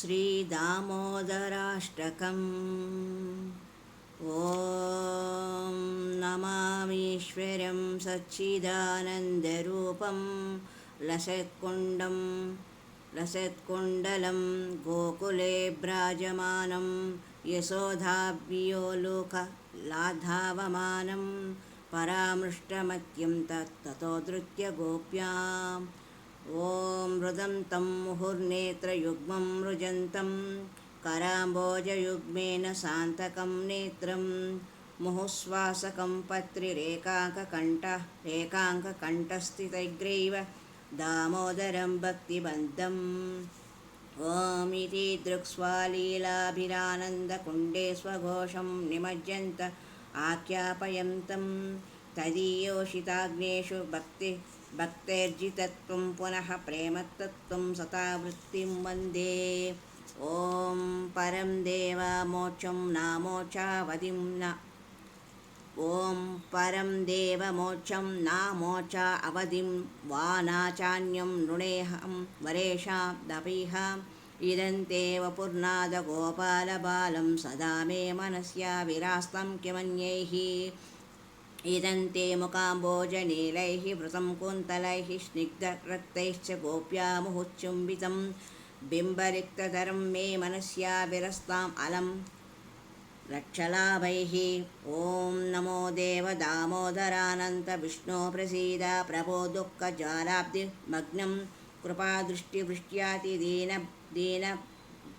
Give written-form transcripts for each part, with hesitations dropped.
श्रीदामोदराष्टकम्। ॐ नमामीश्वरं सच्चिदानन्दरूपं लसत्कुण्डलं गोकुले विराजमानं यशोधाव्योलोकलाधावमानं परामृष्टमत्यं ततो धृत्य गोप्याम्। ॐ मृदं तं मुहुर्नेत्रयुग्मं मृजन्तं कराम्बोजयुग्मेन सान्तकं नेत्रं मुहुश्वासकं पत्रिरेकाङ्ककण्ठस्थितैग्रैव दामोदरं भक्तिबन्धम्। ॐ इति दृक्स्वालीलाभिरानन्दकुण्डे स्वघोषं निमज्जन्त आख्यापयन्तं तदीयोषिताग्नेषु भक्तेर्जितत्वं पुनः प्रेमतत्त्वं सतावृत्तिं वन्दे। ॐ परं देव मोक्षं नामोचावधिं न ॐ परं देव मोक्षं नामोचा अवधिं वा नाचान्यं नृणेऽहं वरेषां दपीह इदन्ते वपुर्नादगोपालबालं सदा मे मनस्या विरास्तं किमन्यैः। इदन्ते मुकाम्बोजनीलैः वृतं कुन्तलैः स्निग्धरक्तैश्च गोप्या मुहुच्चुम्बितं बिम्बरिक्तधरं मे मनस्या विरस्ताम् अलं लक्षलाभैः। ॐ नमो देव दामोदरानन्त विष्णो प्रसीद प्रभो दुःखज्वालाब्धिमग्नं कृपादृष्टिवृष्ट्याति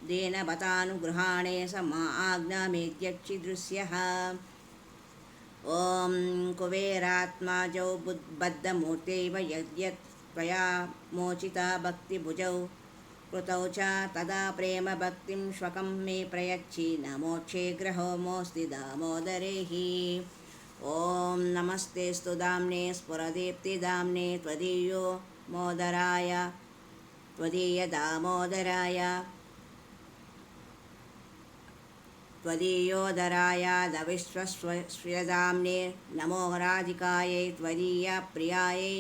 दीनभतानुगृहाणे स मा आज्ञामेत्यक्षिदृश्यः। ॐ कुबेरात्माजौ बद्धमूर्तैव यद्यत् त्वया मोचिता भक्तिभुजौ कृतौ च तदा प्रेमभक्तिं श्वकं मे प्रयच्छि न मोक्षे ग्रहोऽस्ति दामोदरैः। ॐ नमस्तेऽस्तु दाम्ने स्फुरदीप्तिदाम्ने त्वदीयोदराय दविश्वस्वदाम्ने नमो राधिकायै त्वदीयप्रियायै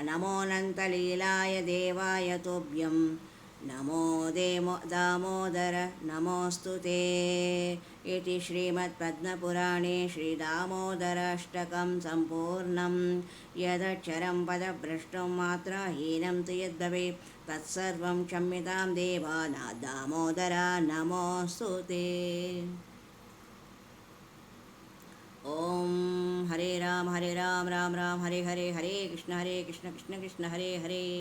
नमोऽनन्तलीलाय देवाय तुभ्यं नमो दामोदर नमोऽस्तु ते। इति श्रीमद्पद्मपुराणे श्रीदामोदराष्टकं सम्पूर्णं। यदक्षरं पदभ्रष्टं मात्राहीनं तु यद्भवेत् तत्सर्वं क्षम्यतां देवा दामोदर नमोऽस्तु ते। ॐ हरे राम राम राम हरे हरे, हरे कृष्ण कृष्ण कृष्ण हरे हरे।